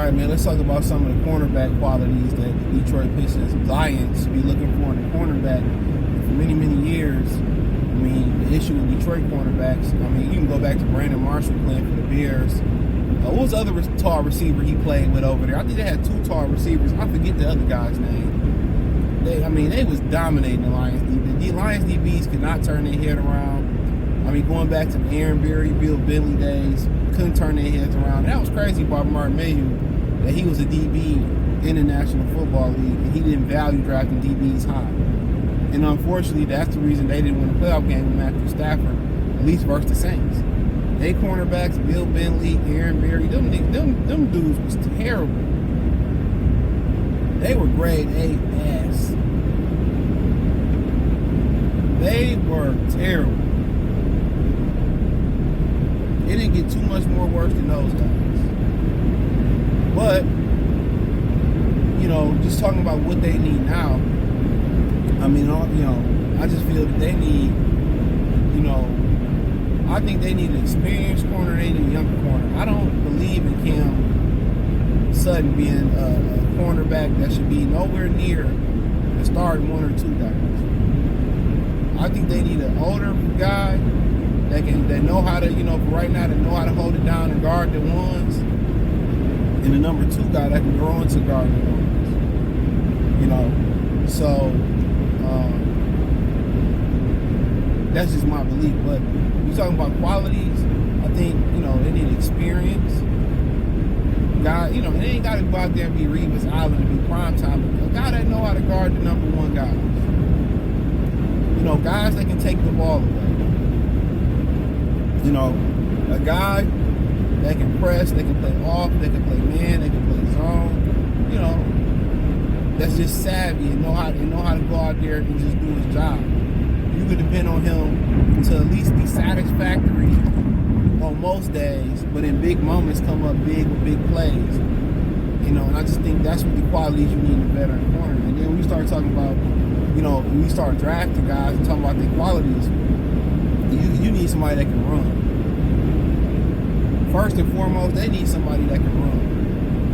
right, man, let's talk about some of the cornerback qualities that the Detroit Pistons Lions be looking for in a cornerback. And for many, many years, I mean, the issue with Detroit cornerbacks, I mean, you can go back to Brandon Marshall playing for the Bears. What was the other tall receiver he played with over there? I think they had two tall receivers. I forget the other guy's name. They was dominating the Lions DB. The Lions DBs could not turn their head around. I mean, going back to the Aaron Berry, Bill Bentley days, couldn't turn their heads around. That was crazy about Mark Mayhew, that he was a DB in the National Football League, and he didn't value drafting DBs high. And unfortunately, that's the reason they didn't win a playoff game with Matthew Stafford, at least versus the Saints. They cornerbacks, Bill Bentley, Aaron Berry, them dudes was terrible. They were grade A ass. They were terrible. It didn't get too much more worse than those guys. But, you know, just talking about what they need now, I mean, you know, I just feel that they need, you know, I think they need an experienced corner, they need a younger corner. I don't believe in Cam Sutton being a cornerback that should be nowhere near the starting one or two guys. I think they need an older guy that know how to, you know, for right now, that know how to hold it down and guard the ones, and the number two guy that can grow into guard the ones. You know, so that's just my belief. But you talking about qualities, I think, you know, they need experience. Guy, you know, they ain't got to go out there and be Revis Island and be prime time. A guy that know how to guard the number one guys. You know, guys that can take the ball away. You know, a guy that can press, they can play off, they can play man, they can play zone. You know, that's just savvy and know how to go out there and just do his job. You can depend on him to at least be satisfactory on most days, but in big moments come up big with big plays. You know, and I just think that's what the qualities you need in a veteran corner. And then when you start talking about, you know, when you start drafting guys and talking about their qualities, you need somebody that can run. First and foremost, they need somebody that can run.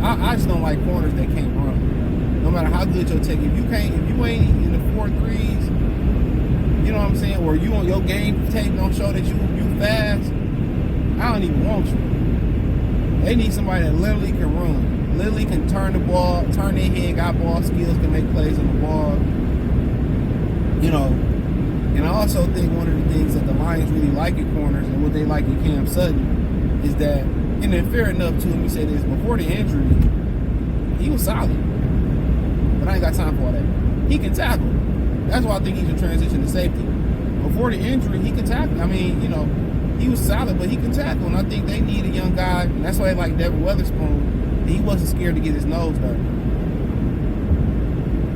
I just don't like corners that can't run. No matter how good your take, if you ain't in the 4.3s, you know what I'm saying, or you on your game tape don't show that you fast, I don't even want you. They need somebody that literally can run, literally can turn the ball, turn their head, got ball skills, can make plays on the ball. You know, and I also think one of the things that the Lions really like at corners and what they like in Cam Sutton is that, and then fair enough too, let me say this, before the injury, he was solid. But I ain't got time for all that. He can tackle. That's why I think he should transition to safety. Before the injury, he could tackle. I mean, you know, he was solid, but he can tackle. And I think they need a young guy. And that's why they like Devin Witherspoon. He wasn't scared to get his nose dirty.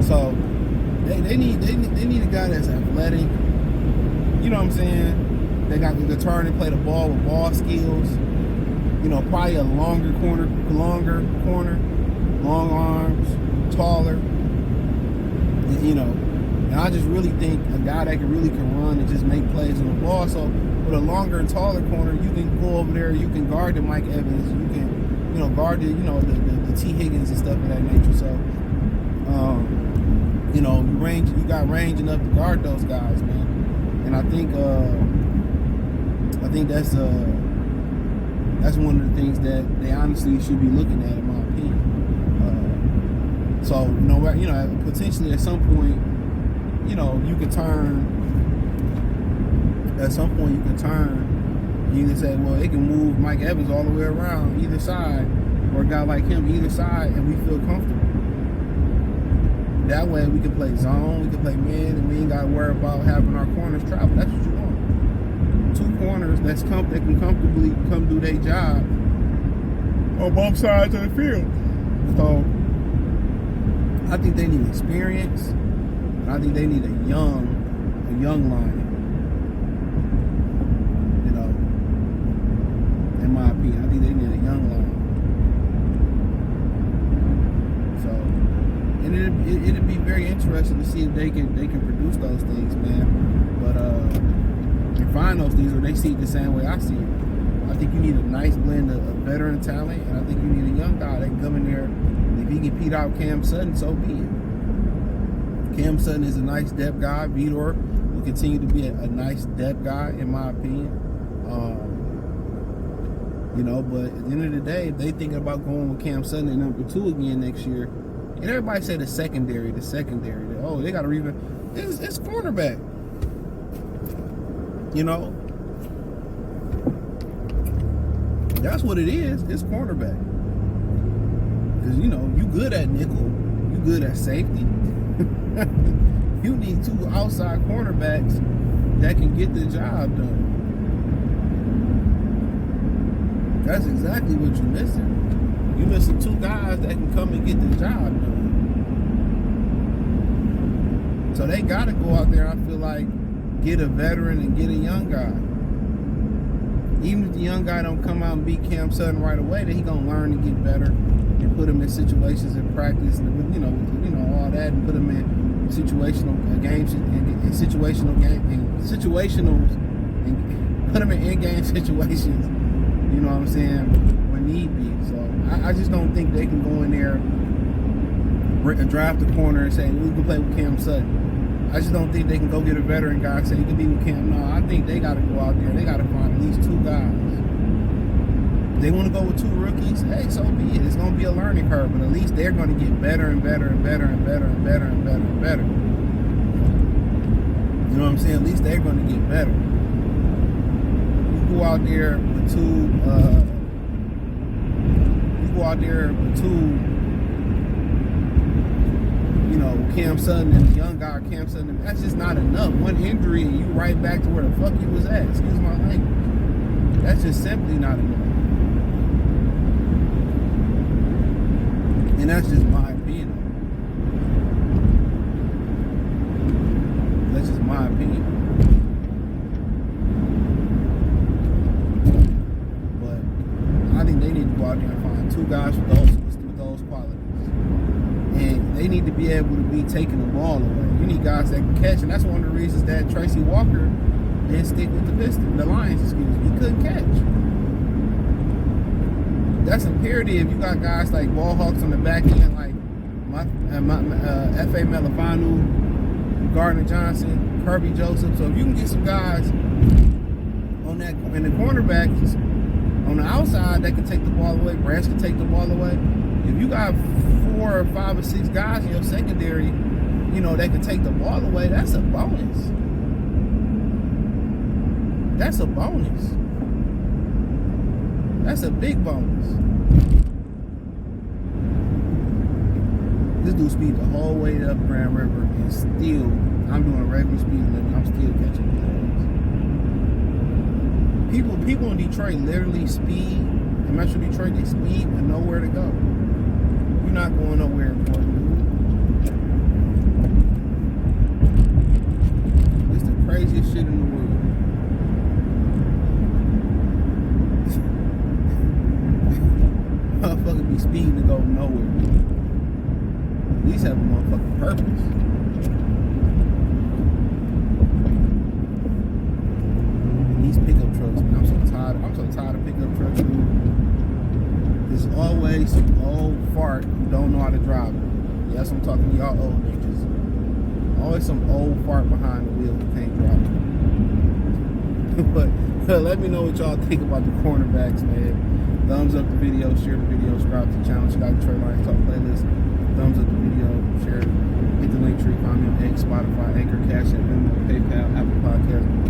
So they need a guy that's athletic. You know what I'm saying? They got the turn and play the ball with ball skills. You know, probably a longer corner, long arms, taller. And, you know, and I just really think a guy that can run and just make plays on the ball. So with a longer and taller corner, you can go over there, you can guard the Mike Evans, you can, you know, guard the, you know, the T. Higgins and stuff of that nature. So, you know, you got range enough to guard those guys, man. And I think that's one of the things that they honestly should be looking at, in my opinion. So, you know, potentially at some point, you know, you can turn. At some point, you can turn. You can say, well, it can move Mike Evans all the way around either side, or a guy like him either side, and we feel comfortable. That way, we can play zone, we can play man, and we ain't got to worry about having our corners travel. That's what you want. Two corners that can comfortably come do their job on both sides of the field. So, I think they need experience. I think they need a young Lion. You know, in my opinion, I think they need a young Lion. So, and it'd be very interesting to see if they can produce those things, man. But and find those things, or they see it the same way I see it. I think you need a nice blend of veteran talent, and I think you need a young guy that can come in there. And if he can beat out Cam Sutton, so be it. Cam Sutton is a nice depth guy. Vitor will continue to be a nice depth guy, in my opinion. But at the end of the day, if they thinking about going with Cam Sutton at number 2 again next year, and everybody say the secondary, oh, they got to revamp. It's cornerback. That's what it is. It's cornerback. Because, you good at nickel. You good at safety. You need 2 outside cornerbacks that can get the job done. That's exactly what you're missing. You're missing 2 guys that can come and get the job done. So they got to go out there, I feel like, get a veteran and get a young guy. Even if the young guy don't come out and beat Cam Sutton right away, then he gonna learn to get better and put him in situations in practice and all that, and put him in situational games and put him in in-game situations. You know what I'm saying? When need be. So I just don't think they can go in there, draft the corner and say we can play with Cam Sutton. I just don't think they can go get a veteran guy and say you can be with Cam. No, I think they got to go out there. They got to find at least 2 guys. If they want to go with 2 rookies, hey, so be it. It's going to be a learning curve, but at least they're going to get better and better and better and better and better and better and better. You know what I'm saying? At least they're going to get better. You go out there with 2. Cam Sutton and the young guy, Cam Sutton, that's just not enough. One injury and you right back to where the fuck you was at. Excuse my language. That's just simply not enough. And that's just my opinion. That's just my opinion. But I think they need to go out there and find 2 guys with those qualities. And they need to be able to be taking the ball away. You need guys that can catch, and that's one of the reasons that Tracy Walker didn't stick with the Lions. He couldn't catch. That's imperative. You got guys like ball hawks on the back end, like F.A. Melifanu, Gardner Johnson, Kirby Joseph. So if you can get some guys on that, and the cornerbacks on the outside that can take the ball away, Branch can take the ball away. If you got 4 or 5 or 6 guys in your secondary, that can take the ball away, that's a bonus. That's a bonus. That's a big bonus. This dude speed the whole way up Grand River, and still, I'm doing a regular speed limit, I'm still catching the legs. People in Detroit literally speed, in Metro Detroit, they speed with nowhere to go. You're not going nowhere important. It's the craziest shit in the world. Motherfucker be speeding to go nowhere. At least have a motherfucking purpose. And these pickup trucks, man, I'm so tired of pickup trucks, dude. There's always some old fart who don't know how to drive it. Yes, I'm talking to y'all old niggas. Always some old fart behind the wheel who can't drive it. But let me know what y'all think about the cornerbacks, man. Thumbs up the video, share the video, subscribe to the channel. Check out the Detroit Lions Talk playlist. Thumbs up the video, share it. Hit the link tree, find me on X, Spotify, Anchor, Cash App, Venmo, PayPal, Apple Podcasts.